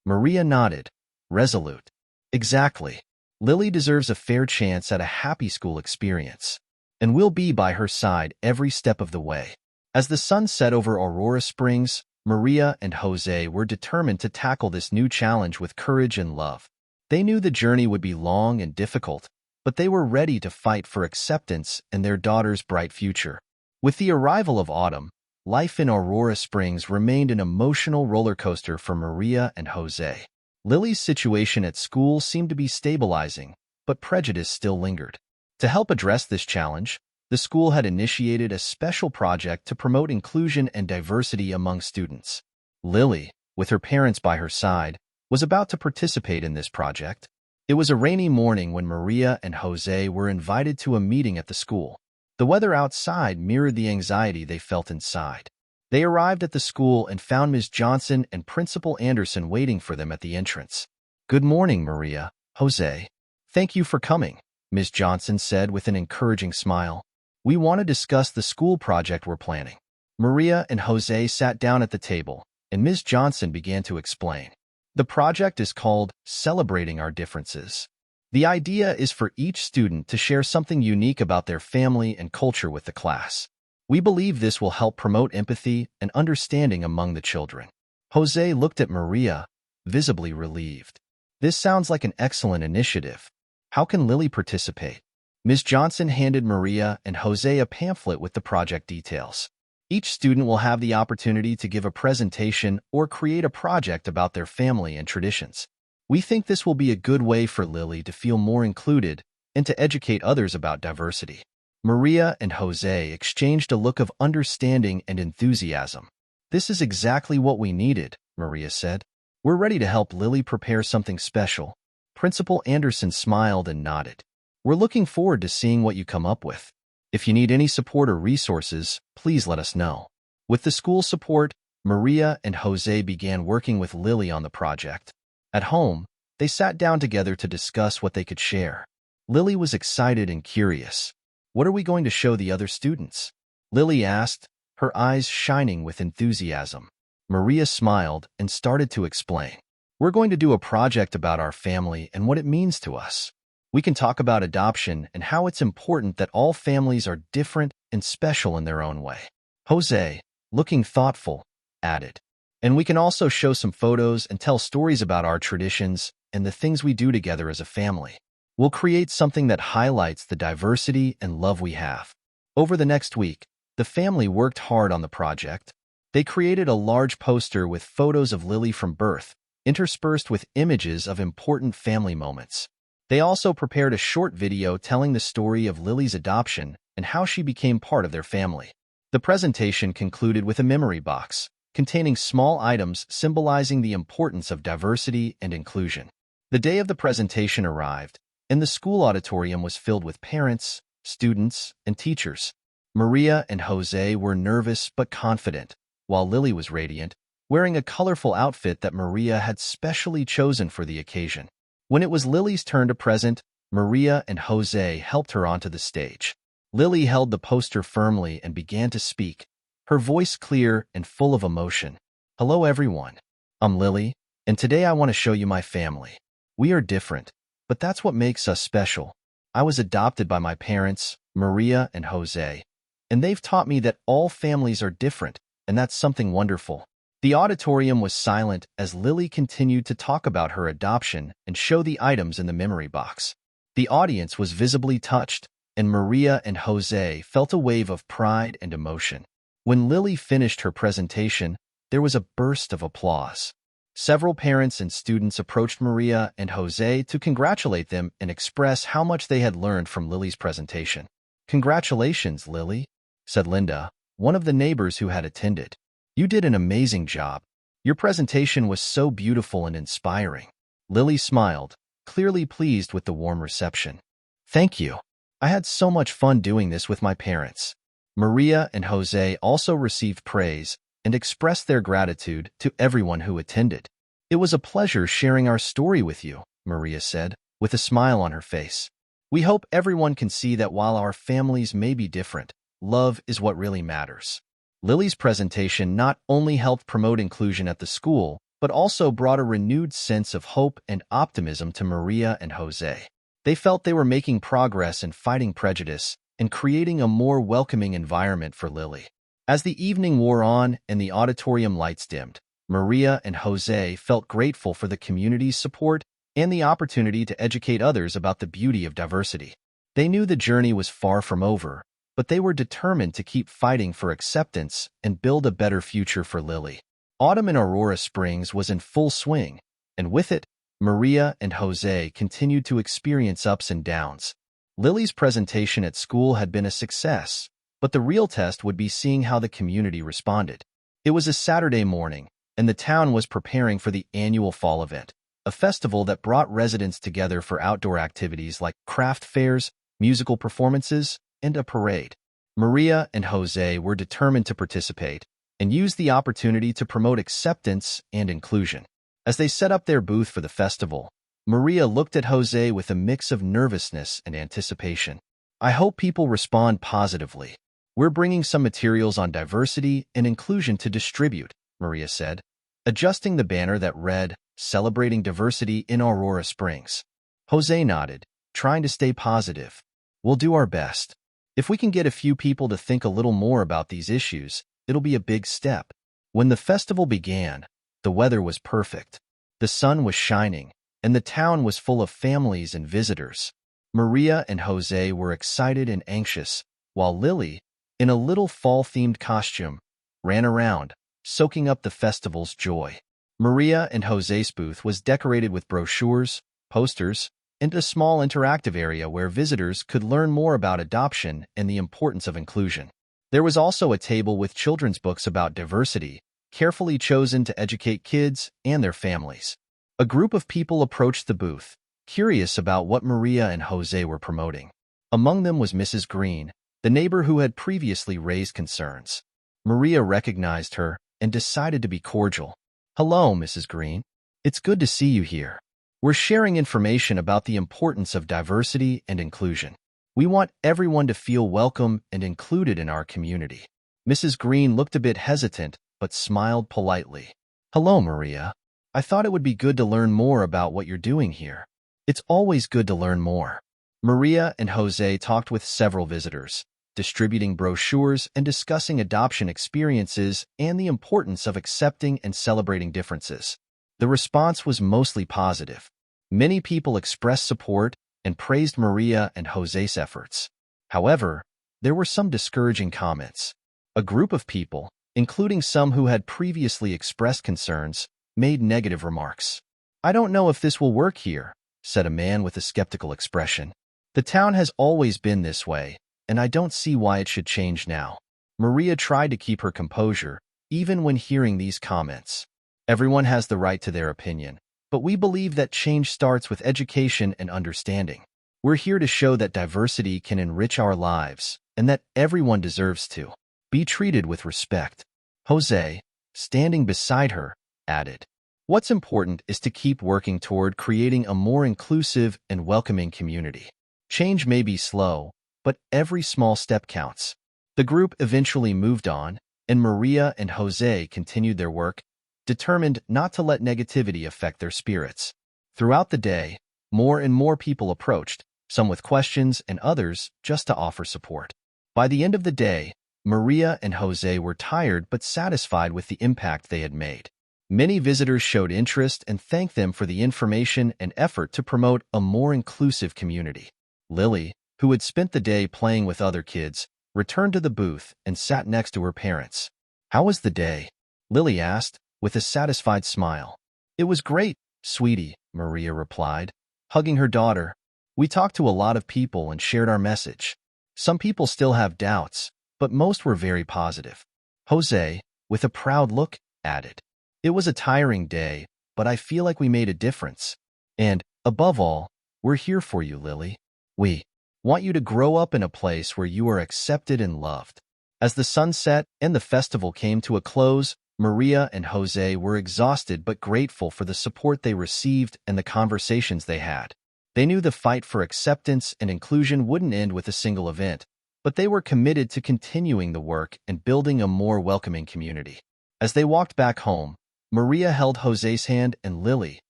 Maria nodded, resolute. Exactly. Lily deserves a fair chance at a happy school experience, and we'll be by her side every step of the way. As the sun set over Aurora Springs, Maria and Jose were determined to tackle this new challenge with courage and love. They knew the journey would be long and difficult, but they were ready to fight for acceptance and their daughter's bright future. With the arrival of autumn, life in Aurora Springs remained an emotional roller coaster for Maria and Jose. Lily's situation at school seemed to be stabilizing, but prejudice still lingered. To help address this challenge, the school had initiated a special project to promote inclusion and diversity among students. Lily, with her parents by her side, was about to participate in this project. It was a rainy morning when Maria and Jose were invited to a meeting at the school. The weather outside mirrored the anxiety they felt inside. They arrived at the school and found Ms. Johnson and Principal Anderson waiting for them at the entrance. Good morning, Maria, Jose. Thank you for coming, Ms. Johnson said with an encouraging smile. We want to discuss the school project we're planning. Maria and Jose sat down at the table, and Ms. Johnson began to explain. The project is called Celebrating Our Differences. The idea is for each student to share something unique about their family and culture with the class. We believe this will help promote empathy and understanding among the children. Jose looked at Maria, visibly relieved. This sounds like an excellent initiative. How can Lily participate? Ms. Johnson handed Maria and Jose a pamphlet with the project details. Each student will have the opportunity to give a presentation or create a project about their family and traditions. We think this will be a good way for Lily to feel more included and to educate others about diversity. Maria and Jose exchanged a look of understanding and enthusiasm. "This is exactly what we needed," Maria said. "We're ready to help Lily prepare something special." Principal Anderson smiled and nodded. "We're looking forward to seeing what you come up with. If you need any support or resources, please let us know." With the school's support, Maria and Jose began working with Lily on the project. At home, they sat down together to discuss what they could share. Lily was excited and curious. "What are we going to show the other students?" Lily asked, her eyes shining with enthusiasm. Maria smiled and started to explain. "We're going to do a project about our family and what it means to us. We can talk about adoption and how it's important that all families are different and special in their own way." Jose, looking thoughtful, added, "And we can also show some photos and tell stories about our traditions and the things we do together as a family. We'll create something that highlights the diversity and love we have." Over the next week, the family worked hard on the project. They created a large poster with photos of Lily from birth, interspersed with images of important family moments. They also prepared a short video telling the story of Lily's adoption and how she became part of their family. The presentation concluded with a memory box, containing small items symbolizing the importance of diversity and inclusion. The day of the presentation arrived, and the school auditorium was filled with parents, students, and teachers. Maria and Jose were nervous but confident, while Lily was radiant, wearing a colorful outfit that Maria had specially chosen for the occasion. When it was Lily's turn to present, Maria and Jose helped her onto the stage. Lily held the poster firmly and began to speak, her voice clear and full of emotion. "Hello, everyone. I'm Lily, and today I want to show you my family. We are different, but that's what makes us special. I was adopted by my parents, Maria and Jose, and they've taught me that all families are different, and that's something wonderful." The auditorium was silent as Lily continued to talk about her adoption and show the items in the memory box. The audience was visibly touched, and Maria and Jose felt a wave of pride and emotion. When Lily finished her presentation, there was a burst of applause. Several parents and students approached Maria and Jose to congratulate them and express how much they had learned from Lily's presentation. "Congratulations, Lily," said Linda, one of the neighbors who had attended. "You did an amazing job. Your presentation was so beautiful and inspiring." Lily smiled, clearly pleased with the warm reception. "Thank you. I had so much fun doing this with my parents." Maria and Jose also received praise and expressed their gratitude to everyone who attended. "It was a pleasure sharing our story with you," Maria said, with a smile on her face. "We hope everyone can see that while our families may be different, love is what really matters." Lily's presentation not only helped promote inclusion at the school, but also brought a renewed sense of hope and optimism to Maria and Jose. They felt they were making progress in fighting prejudice and creating a more welcoming environment for Lily. As the evening wore on and the auditorium lights dimmed, Maria and Jose felt grateful for the community's support and the opportunity to educate others about the beauty of diversity. They knew the journey was far from over, but they were determined to keep fighting for acceptance and build a better future for Lily. Autumn in Aurora Springs was in full swing, and with it, Maria and Jose continued to experience ups and downs. Lily's presentation at school had been a success, but the real test would be seeing how the community responded. It was a Saturday morning, and the town was preparing for the annual fall event, a festival that brought residents together for outdoor activities like craft fairs, musical performances, and a parade. Maria and Jose were determined to participate and use the opportunity to promote acceptance and inclusion. As they set up their booth for the festival, Maria looked at Jose with a mix of nervousness and anticipation. "I hope people respond positively. We're bringing some materials on diversity and inclusion to distribute," Maria said, adjusting the banner that read, "Celebrating Diversity in Aurora Springs." Jose nodded, trying to stay positive. "We'll do our best. If we can get a few people to think a little more about these issues, it'll be a big step." When the festival began, the weather was perfect. The sun was shining, and the town was full of families and visitors. Maria and Jose were excited and anxious, while Lily, in a little fall-themed costume, ran around, soaking up the festival's joy. Maria and Jose's booth was decorated with brochures, posters, and a small interactive area where visitors could learn more about adoption and the importance of inclusion. There was also a table with children's books about diversity, carefully chosen to educate kids and their families. A group of people approached the booth, curious about what Maria and Jose were promoting. Among them was Mrs. Green, the neighbor who had previously raised concerns. Maria recognized her and decided to be cordial. "Hello, Mrs. Green. It's good to see you here. We're sharing information about the importance of diversity and inclusion. We want everyone to feel welcome and included in our community." Mrs. Green looked a bit hesitant, but smiled politely. "Hello, Maria. I thought it would be good to learn more about what you're doing here." "It's always good to learn more." Maria and Jose talked with several visitors, distributing brochures and discussing adoption experiences and the importance of accepting and celebrating differences. The response was mostly positive. Many people expressed support and praised Maria and Jose's efforts. However, there were some discouraging comments. A group of people, including some who had previously expressed concerns, made negative remarks. "I don't know if this will work here," said a man with a skeptical expression. "The town has always been this way, and I don't see why it should change now." Maria tried to keep her composure, even when hearing these comments. "Everyone has the right to their opinion, but we believe that change starts with education and understanding. We're here to show that diversity can enrich our lives and that everyone deserves to be treated with respect." Jose, standing beside her, added, "What's important is to keep working toward creating a more inclusive and welcoming community. Change may be slow, but every small step counts." The group eventually moved on, and Maria and Jose continued their work, determined not to let negativity affect their spirits. Throughout the day, more and more people approached, some with questions and others just to offer support. By the end of the day, Maria and Jose were tired but satisfied with the impact they had made. Many visitors showed interest and thanked them for the information and effort to promote a more inclusive community. Lily, who had spent the day playing with other kids, returned to the booth and sat next to her parents. "How was the day?" Lily asked, with a satisfied smile. "It was great, sweetie," Maria replied, hugging her daughter. "We talked to a lot of people and shared our message. Some people still have doubts, but most were very positive." Jose, with a proud look, added, "It was a tiring day, but I feel like we made a difference. And, above all, we're here for you, Lily. We want you to grow up in a place where you are accepted and loved." As the sun set and the festival came to a close, Maria and Jose were exhausted but grateful for the support they received and the conversations they had. They knew the fight for acceptance and inclusion wouldn't end with a single event, but they were committed to continuing the work and building a more welcoming community. As they walked back home, Maria held Jose's hand, and Lily,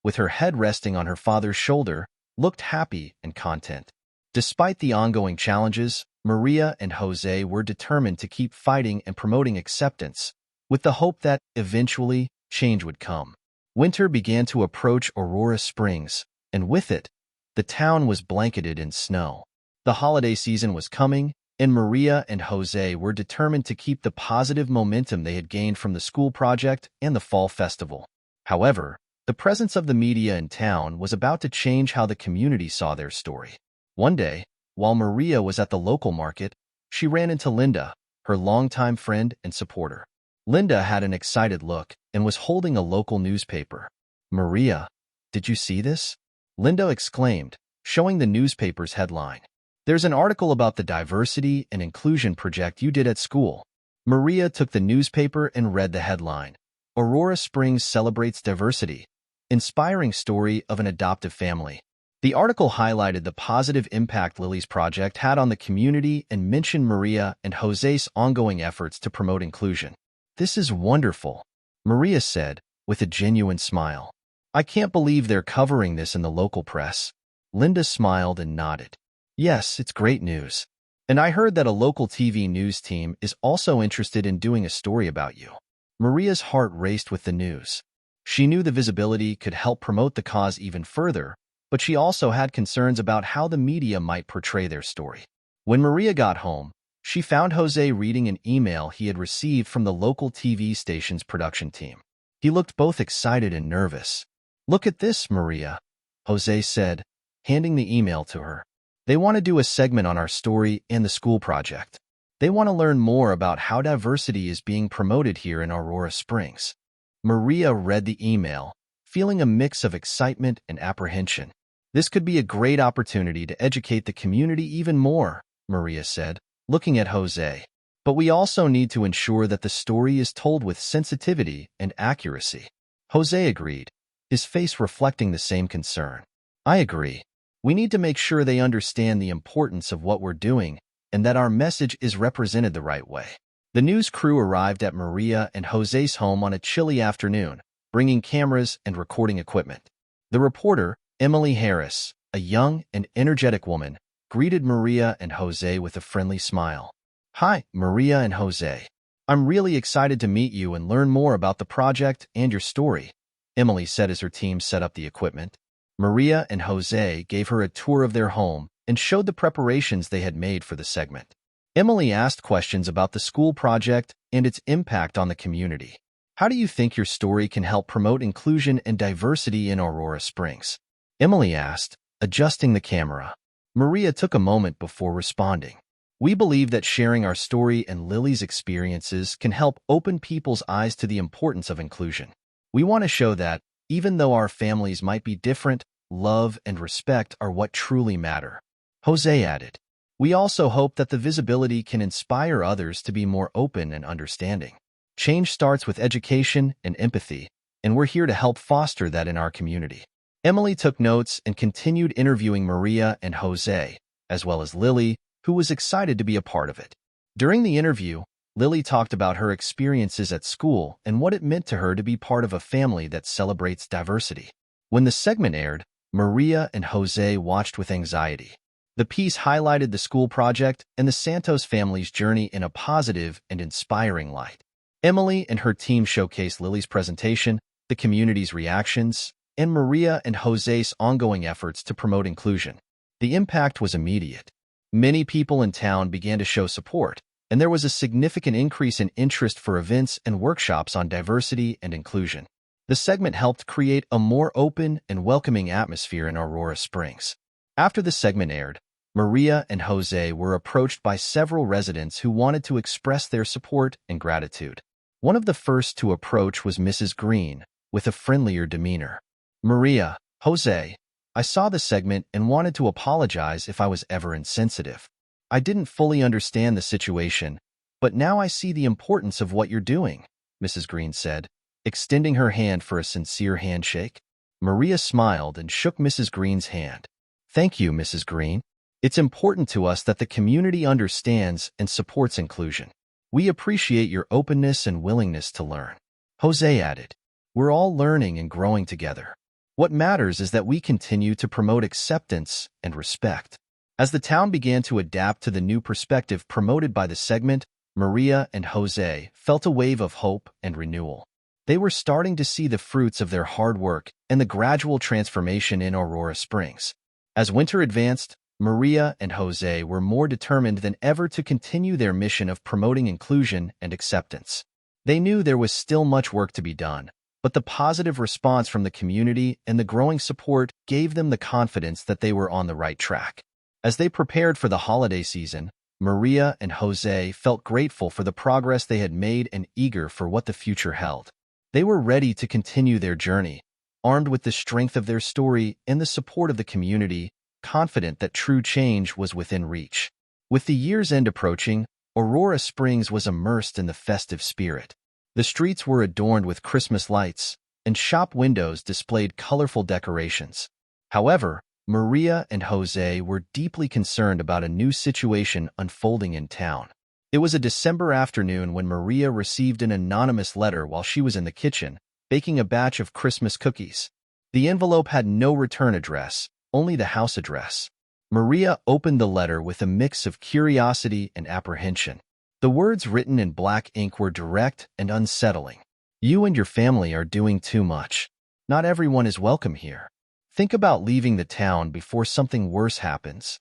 with her head resting on her father's shoulder, looked happy and content. Despite the ongoing challenges, Maria and Jose were determined to keep fighting and promoting acceptance, with the hope that, eventually, change would come. Winter began to approach Aurora Springs, and with it, the town was blanketed in snow. The holiday season was coming, and Maria and Jose were determined to keep the positive momentum they had gained from the school project and the fall festival. However, the presence of the media in town was about to change how the community saw their story. One day, while Maria was at the local market, she ran into Linda, her longtime friend and supporter. Linda had an excited look and was holding a local newspaper. "Maria, did you see this?" Linda exclaimed, showing the newspaper's headline. "There's an article about the diversity and inclusion project you did at school." Maria took the newspaper and read the headline, "Aurora Springs Celebrates Diversity, Inspiring Story of an Adoptive Family." The article highlighted the positive impact Lily's project had on the community and mentioned Maria and Jose's ongoing efforts to promote inclusion. "This is wonderful," Maria said, with a genuine smile. "I can't believe they're covering this in the local press." Linda smiled and nodded. "Yes, it's great news. And I heard that a local TV news team is also interested in doing a story about you." Maria's heart raced with the news. She knew the visibility could help promote the cause even further, but she also had concerns about how the media might portray their story. When Maria got home, she found Jose reading an email he had received from the local TV station's production team. He looked both excited and nervous. "Look at this, Maria," Jose said, handing the email to her. They want to do a segment on our story and the school project. They want to learn more about how diversity is being promoted here in Aurora Springs. Maria read the email, feeling a mix of excitement and apprehension. This could be a great opportunity to educate the community even more, Maria said, looking at Jose. But we also need to ensure that the story is told with sensitivity and accuracy. Jose agreed, his face reflecting the same concern. I agree. We need to make sure they understand the importance of what we're doing and that our message is represented the right way. The news crew arrived at Maria and Jose's home on a chilly afternoon, bringing cameras and recording equipment. The reporter, Emily Harris, a young and energetic woman, greeted Maria and Jose with a friendly smile. Hi, Maria and Jose. I'm really excited to meet you and learn more about the project and your story, Emily said as her team set up the equipment. Maria and Jose gave her a tour of their home and showed the preparations they had made for the segment. Emily asked questions about the school project and its impact on the community. How do you think your story can help promote inclusion and diversity in Aurora Springs? Emily asked, adjusting the camera. Maria took a moment before responding. We believe that sharing our story and Lily's experiences can help open people's eyes to the importance of inclusion. We want to show that, even though our families might be different, love and respect are what truly matter. Jose added, we also hope that the visibility can inspire others to be more open and understanding. Change starts with education and empathy, and we're here to help foster that in our community. Emily took notes and continued interviewing Maria and Jose, as well as Lily, who was excited to be a part of it. During the interview, Lily talked about her experiences at school and what it meant to her to be part of a family that celebrates diversity. When the segment aired, Maria and Jose watched with anxiety. The piece highlighted the school project and the Santos family's journey in a positive and inspiring light. Emily and her team showcased Lily's presentation, the community's reactions, and Maria and Jose's ongoing efforts to promote inclusion. The impact was immediate. Many people in town began to show support, and there was a significant increase in interest for events and workshops on diversity and inclusion. The segment helped create a more open and welcoming atmosphere in Aurora Springs. After the segment aired, Maria and Jose were approached by several residents who wanted to express their support and gratitude. One of the first to approach was Mrs. Green, with a friendlier demeanor. Maria, Jose, I saw the segment and wanted to apologize if I was ever insensitive. I didn't fully understand the situation, but now I see the importance of what you're doing, Mrs. Green said, extending her hand for a sincere handshake. Maria smiled and shook Mrs. Green's hand. Thank you, Mrs. Green. It's important to us that the community understands and supports inclusion. We appreciate your openness and willingness to learn. Jose added, we're all learning and growing together. What matters is that we continue to promote acceptance and respect. As the town began to adapt to the new perspective promoted by the segment, Maria and Jose felt a wave of hope and renewal. They were starting to see the fruits of their hard work and the gradual transformation in Aurora Springs. As winter advanced, Maria and Jose were more determined than ever to continue their mission of promoting inclusion and acceptance. They knew there was still much work to be done, but the positive response from the community and the growing support gave them the confidence that they were on the right track. As they prepared for the holiday season, Maria and Jose felt grateful for the progress they had made and eager for what the future held. They were ready to continue their journey, armed with the strength of their story and the support of the community, confident that true change was within reach. With the year's end approaching, Aurora Springs was immersed in the festive spirit. The streets were adorned with Christmas lights, and shop windows displayed colorful decorations. However, Maria and Jose were deeply concerned about a new situation unfolding in town. It was a December afternoon when Maria received an anonymous letter while she was in the kitchen, baking a batch of Christmas cookies. The envelope had no return address, only the house address. Maria opened the letter with a mix of curiosity and apprehension. The words written in black ink were direct and unsettling. You and your family are doing too much. Not everyone is welcome here. Think about leaving the town before something worse happens.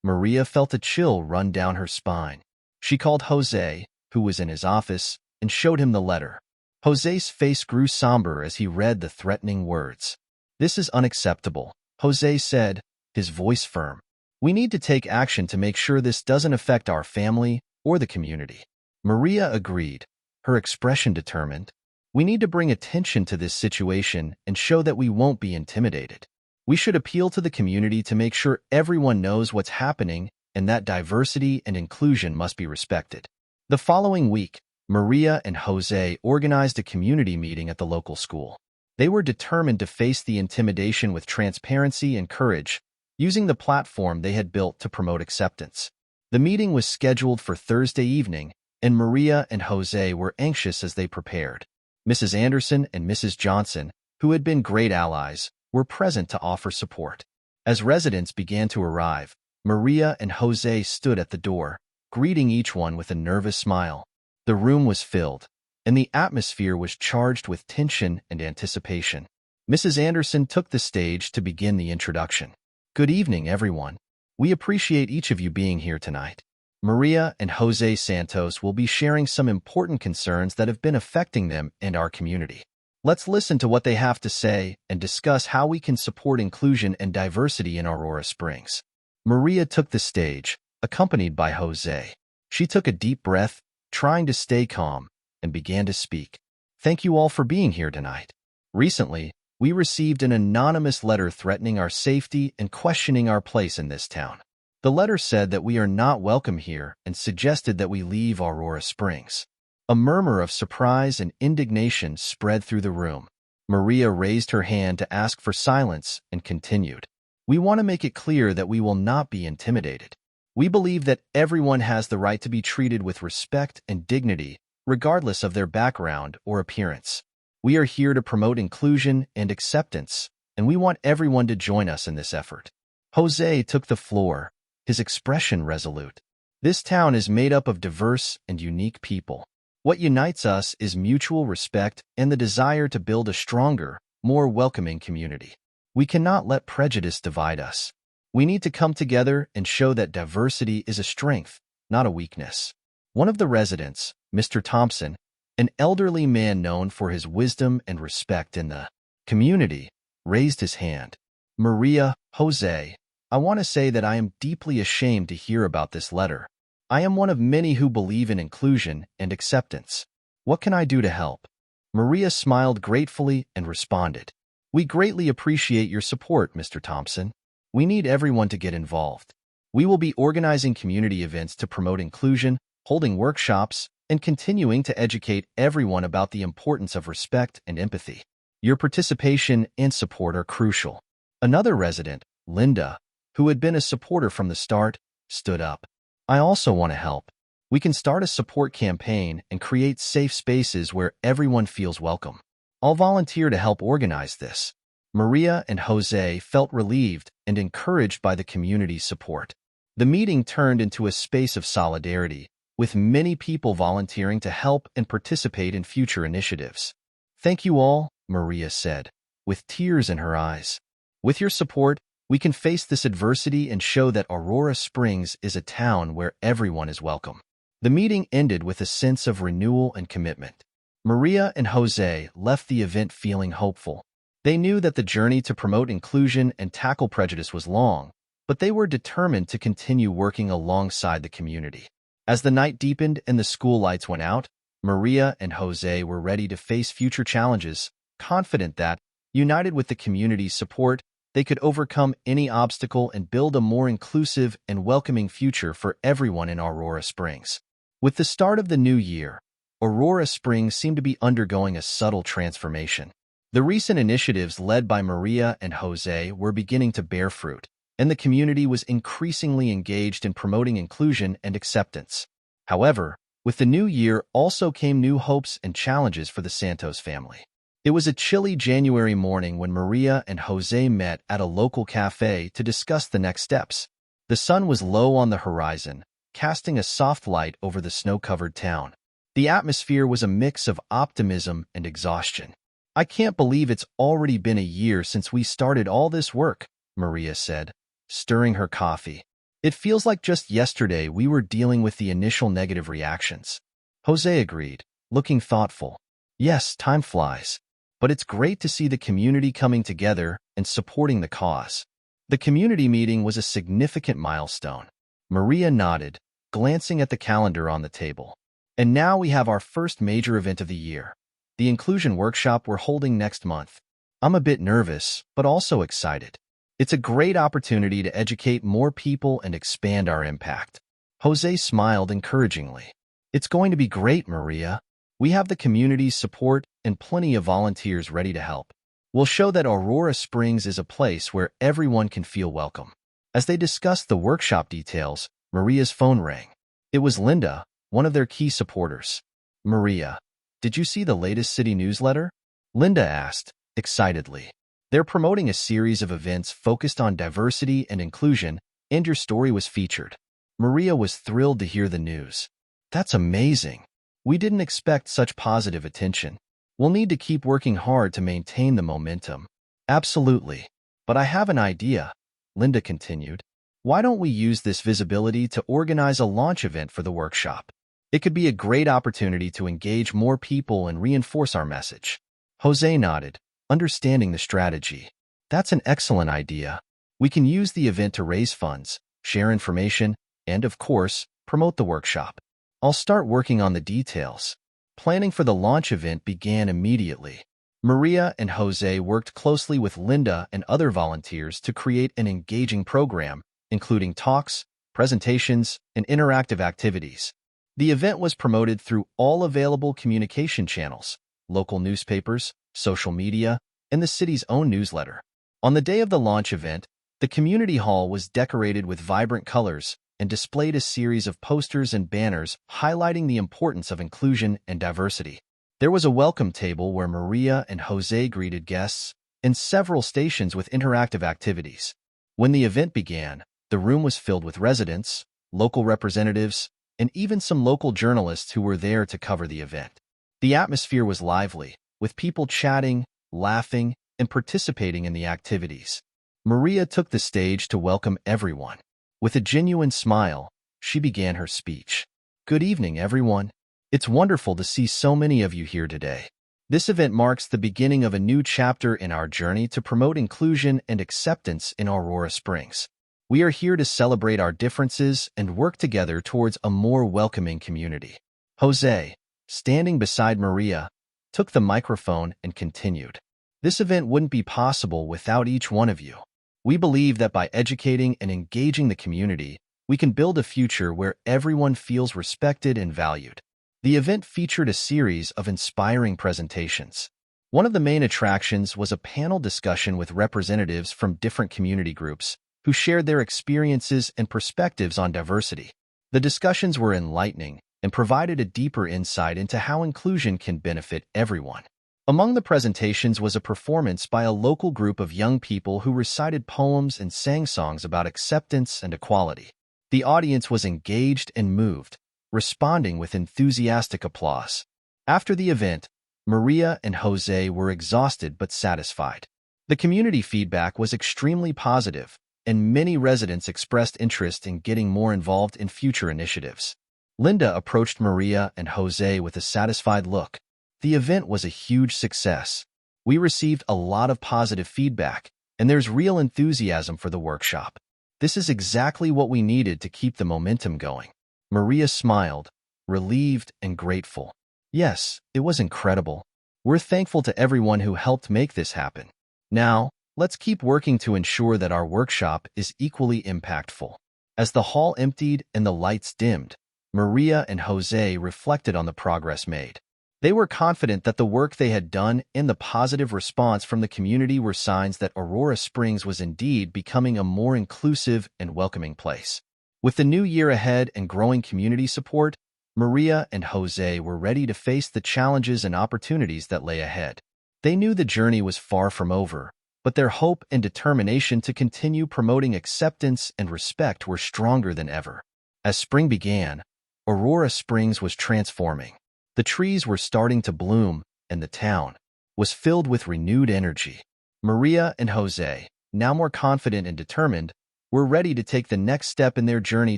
Maria felt a chill run down her spine. She called Jose, who was in his office, and showed him the letter. Jose's face grew somber as he read the threatening words. This is unacceptable, Jose said, his voice firm. "We need to take action to make sure this doesn't affect our family or the community." Maria agreed, her expression determined. "We need to bring attention to this situation and show that we won't be intimidated. We should appeal to the community to make sure everyone knows what's happening and that diversity and inclusion must be respected." The following week, Maria and Jose organized a community meeting at the local school. They were determined to face the intimidation with transparency and courage, using the platform they had built to promote acceptance. The meeting was scheduled for Thursday evening, and Maria and Jose were anxious as they prepared. Mrs. Anderson and Mrs. Johnson, who had been great allies, were present to offer support. As residents began to arrive, Maria and Jose stood at the door, greeting each one with a nervous smile. The room was filled, and the atmosphere was charged with tension and anticipation. Mrs. Anderson took the stage to begin the introduction. "Good evening, everyone. We appreciate each of you being here tonight. Maria and Jose Santos will be sharing some important concerns that have been affecting them and our community. Let's listen to what they have to say and discuss how we can support inclusion and diversity in Aurora Springs." Maria took the stage, accompanied by Jose. She took a deep breath, trying to stay calm, and began to speak. "Thank you all for being here tonight. Recently, we received an anonymous letter threatening our safety and questioning our place in this town. The letter said that we are not welcome here and suggested that we leave Aurora Springs." A murmur of surprise and indignation spread through the room. Maria raised her hand to ask for silence and continued. "We want to make it clear that we will not be intimidated. We believe that everyone has the right to be treated with respect and dignity, regardless of their background or appearance. We are here to promote inclusion and acceptance, and we want everyone to join us in this effort." Jose took the floor, his expression resolute. "This town is made up of diverse and unique people. What unites us is mutual respect and the desire to build a stronger, more welcoming community. We cannot let prejudice divide us. We need to come together and show that diversity is a strength, not a weakness." One of the residents, Mr. Thompson, an elderly man known for his wisdom and respect in the community, raised his hand. "Maria, Jose, I want to say that I am deeply ashamed to hear about this letter. I am one of many who believe in inclusion and acceptance. What can I do to help?" Maria smiled gratefully and responded, "We greatly appreciate your support, Mr. Thompson. We need everyone to get involved. We will be organizing community events to promote inclusion, holding workshops, and continuing to educate everyone about the importance of respect and empathy. Your participation and support are crucial." Another resident, Linda, who had been a supporter from the start, stood up. "I also want to help. We can start a support campaign and create safe spaces where everyone feels welcome. I'll volunteer to help organize this." Maria and Jose felt relieved and encouraged by the community's support. The meeting turned into a space of solidarity, with many people volunteering to help and participate in future initiatives. "Thank you all," Maria said, with tears in her eyes. "With your support, we can face this adversity and show that Aurora Springs is a town where everyone is welcome." The meeting ended with a sense of renewal and commitment. Maria and Jose left the event feeling hopeful. They knew that the journey to promote inclusion and tackle prejudice was long, but they were determined to continue working alongside the community. As the night deepened and the school lights went out, Maria and Jose were ready to face future challenges, confident that, united with the community's support, they could overcome any obstacle and build a more inclusive and welcoming future for everyone in Aurora Springs. With the start of the new year, Aurora Springs seemed to be undergoing a subtle transformation. The recent initiatives led by Maria and Jose were beginning to bear fruit, and the community was increasingly engaged in promoting inclusion and acceptance. However, with the new year also came new hopes and challenges for the Santos family. It was a chilly January morning when Maria and Jose met at a local cafe to discuss the next steps. The sun was low on the horizon, casting a soft light over the snow-covered town. The atmosphere was a mix of optimism and exhaustion. "I can't believe it's already been a year since we started all this work," Maria said, stirring her coffee. "It feels like just yesterday we were dealing with the initial negative reactions." Jose agreed, looking thoughtful. "Yes, time flies. But it's great to see the community coming together and supporting the cause." The community meeting was a significant milestone. Maria nodded, glancing at the calendar on the table. And now we have our first major event of the year, the inclusion workshop we're holding next month. I'm a bit nervous, but also excited. It's a great opportunity to educate more people and expand our impact. Jose smiled encouragingly. It's going to be great, Maria. We have the community's support and plenty of volunteers ready to help. We'll show that Aurora Springs is a place where everyone can feel welcome. As they discussed the workshop details, Maria's phone rang. It was Linda, one of their key supporters. Maria, did you see the latest city newsletter? Linda asked, excitedly. They're promoting a series of events focused on diversity and inclusion, and your story was featured. Maria was thrilled to hear the news. That's amazing. We didn't expect such positive attention. We'll need to keep working hard to maintain the momentum. Absolutely. But I have an idea, Linda continued. Why don't we use this visibility to organize a launch event for the workshop? It could be a great opportunity to engage more people and reinforce our message. Jose nodded, understanding the strategy. That's an excellent idea. We can use the event to raise funds, share information, and, of course, promote the workshop. I'll start working on the details. Planning for the launch event began immediately. Maria and Jose worked closely with Linda and other volunteers to create an engaging program, including talks, presentations, and interactive activities. The event was promoted through all available communication channels, local newspapers, social media, and the city's own newsletter. On the day of the launch event, the community hall was decorated with vibrant colors and displayed a series of posters and banners highlighting the importance of inclusion and diversity. There was a welcome table where Maria and Jose greeted guests, and several stations with interactive activities. When the event began, the room was filled with residents, local representatives, and even some local journalists who were there to cover the event. The atmosphere was lively, with people chatting, laughing, and participating in the activities. Maria took the stage to welcome everyone. With a genuine smile, she began her speech. Good evening, everyone. It's wonderful to see so many of you here today. This event marks the beginning of a new chapter in our journey to promote inclusion and acceptance in Aurora Springs. We are here to celebrate our differences and work together towards a more welcoming community. Jose, standing beside Maria, took the microphone and continued. This event wouldn't be possible without each one of you. We believe that by educating and engaging the community, we can build a future where everyone feels respected and valued. The event featured a series of inspiring presentations. One of the main attractions was a panel discussion with representatives from different community groups who shared their experiences and perspectives on diversity. The discussions were enlightening and provided a deeper insight into how inclusion can benefit everyone. Among the presentations was a performance by a local group of young people who recited poems and sang songs about acceptance and equality. The audience was engaged and moved, responding with enthusiastic applause. After the event, Maria and Jose were exhausted but satisfied. The community feedback was extremely positive, and many residents expressed interest in getting more involved in future initiatives. Linda approached Maria and Jose with a satisfied look. The event was a huge success. We received a lot of positive feedback, and there's real enthusiasm for the workshop. This is exactly what we needed to keep the momentum going. Maria smiled, relieved and grateful. Yes, it was incredible. We're thankful to everyone who helped make this happen. Now, let's keep working to ensure that our workshop is equally impactful. As the hall emptied and the lights dimmed, Maria and Jose reflected on the progress made. They were confident that the work they had done and the positive response from the community were signs that Aurora Springs was indeed becoming a more inclusive and welcoming place. With the new year ahead and growing community support, Maria and Jose were ready to face the challenges and opportunities that lay ahead. They knew the journey was far from over, but their hope and determination to continue promoting acceptance and respect were stronger than ever. As spring began, Aurora Springs was transforming. The trees were starting to bloom, and the town was filled with renewed energy. Maria and Jose, now more confident and determined, were ready to take the next step in their journey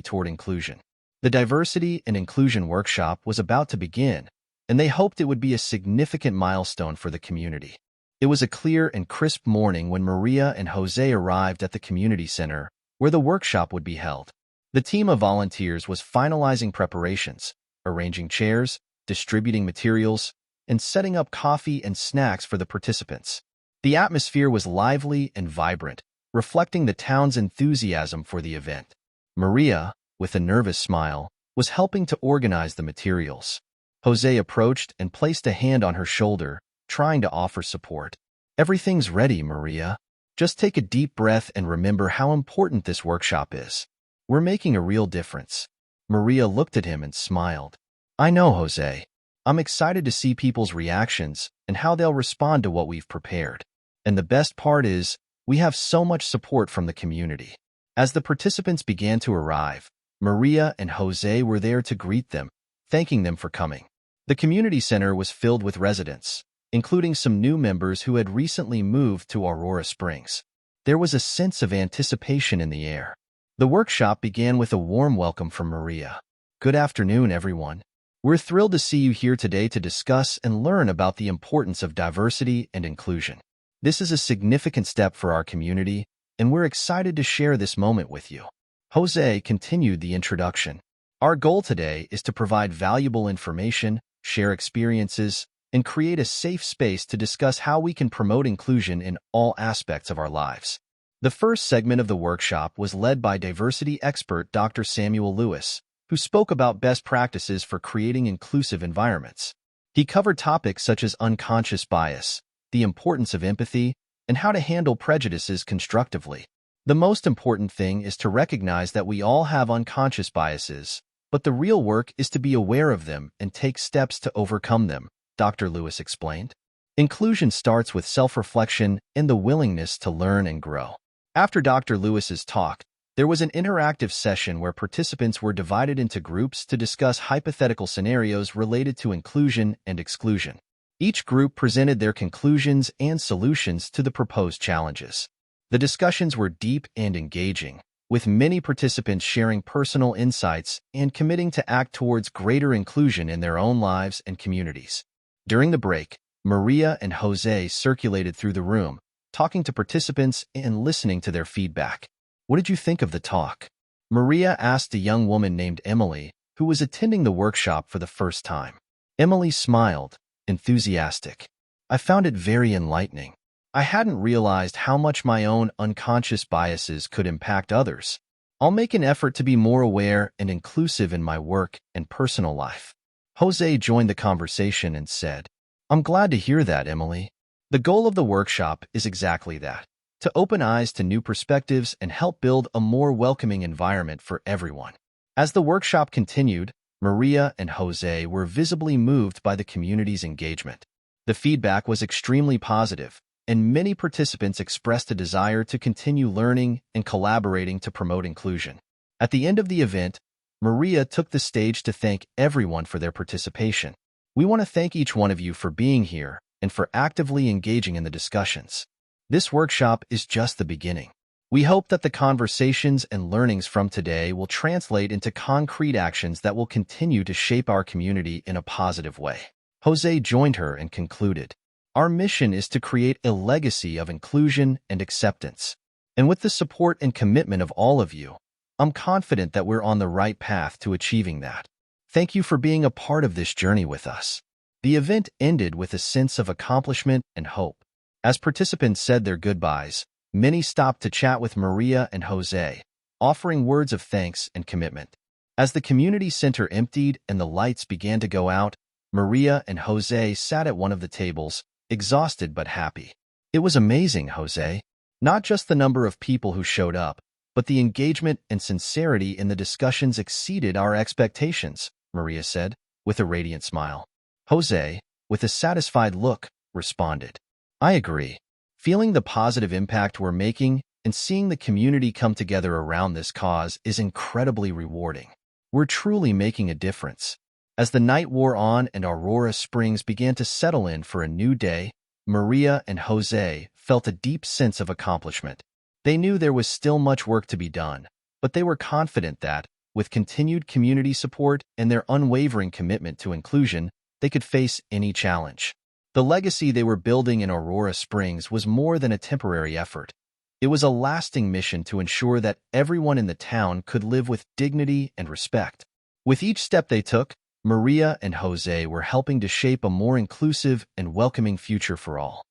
toward inclusion. The Diversity and Inclusion Workshop was about to begin, and they hoped it would be a significant milestone for the community. It was a clear and crisp morning when Maria and Jose arrived at the community center, where the workshop would be held. The team of volunteers was finalizing preparations, arranging chairs, distributing materials, and setting up coffee and snacks for the participants. The atmosphere was lively and vibrant, reflecting the town's enthusiasm for the event. Maria, with a nervous smile, was helping to organize the materials. Jose approached and placed a hand on her shoulder, trying to offer support. "Everything's ready, Maria. Just take a deep breath and remember how important this workshop is. We're making a real difference." Maria looked at him and smiled. "I know, Jose. I'm excited to see people's reactions and how they'll respond to what we've prepared. And the best part is, we have so much support from the community." As the participants began to arrive, Maria and Jose were there to greet them, thanking them for coming. The community center was filled with residents, including some new members who had recently moved to Aurora Springs. There was a sense of anticipation in the air. The workshop began with a warm welcome from Maria. "Good afternoon, everyone. We're thrilled to see you here today to discuss and learn about the importance of diversity and inclusion. This is a significant step for our community, and we're excited to share this moment with you." Jose continued the introduction. "Our goal today is to provide valuable information, share experiences, and create a safe space to discuss how we can promote inclusion in all aspects of our lives." The first segment of the workshop was led by diversity expert Dr. Samuel Lewis, who spoke about best practices for creating inclusive environments. He covered topics such as unconscious bias, the importance of empathy, and how to handle prejudices constructively. The most important thing is to recognize that we all have unconscious biases, but the real work is to be aware of them and take steps to overcome them, Dr. Lewis explained. Inclusion starts with self-reflection and the willingness to learn and grow. After Dr. Lewis's talk, there was an interactive session where participants were divided into groups to discuss hypothetical scenarios related to inclusion and exclusion. Each group presented their conclusions and solutions to the proposed challenges. The discussions were deep and engaging, with many participants sharing personal insights and committing to act towards greater inclusion in their own lives and communities. During the break, Maria and Jose circulated through the room, talking to participants and listening to their feedback. "What did you think of the talk?" Maria asked a young woman named Emily, who was attending the workshop for the first time. Emily smiled, enthusiastic. "I found it very enlightening. I hadn't realized how much my own unconscious biases could impact others. I'll make an effort to be more aware and inclusive in my work and personal life." Jose joined the conversation and said, "I'm glad to hear that, Emily. The goal of the workshop is exactly that, to open eyes to new perspectives and help build a more welcoming environment for everyone." As the workshop continued, Maria and Jose were visibly moved by the community's engagement. The feedback was extremely positive, and many participants expressed a desire to continue learning and collaborating to promote inclusion. At the end of the event, Maria took the stage to thank everyone for their participation. "We want to thank each one of you for being here and for actively engaging in the discussions. This workshop is just the beginning. We hope that the conversations and learnings from today will translate into concrete actions that will continue to shape our community in a positive way." Jose joined her and concluded, "Our mission is to create a legacy of inclusion and acceptance. And with the support and commitment of all of you, I'm confident that we're on the right path to achieving that. Thank you for being a part of this journey with us." The event ended with a sense of accomplishment and hope. As participants said their goodbyes, many stopped to chat with Maria and Jose, offering words of thanks and commitment. As the community center emptied and the lights began to go out, Maria and Jose sat at one of the tables, exhausted but happy. "It was amazing, Jose. Not just the number of people who showed up, but the engagement and sincerity in the discussions exceeded our expectations," Maria said, with a radiant smile. Jose, with a satisfied look, responded, "I agree. Feeling the positive impact we're making and seeing the community come together around this cause is incredibly rewarding. We're truly making a difference." As the night wore on and Aurora Springs began to settle in for a new day, Maria and Jose felt a deep sense of accomplishment. They knew there was still much work to be done, but they were confident that, with continued community support and their unwavering commitment to inclusion, they could face any challenge. The legacy they were building in Aurora Springs was more than a temporary effort. It was a lasting mission to ensure that everyone in the town could live with dignity and respect. With each step they took, Maria and Jose were helping to shape a more inclusive and welcoming future for all.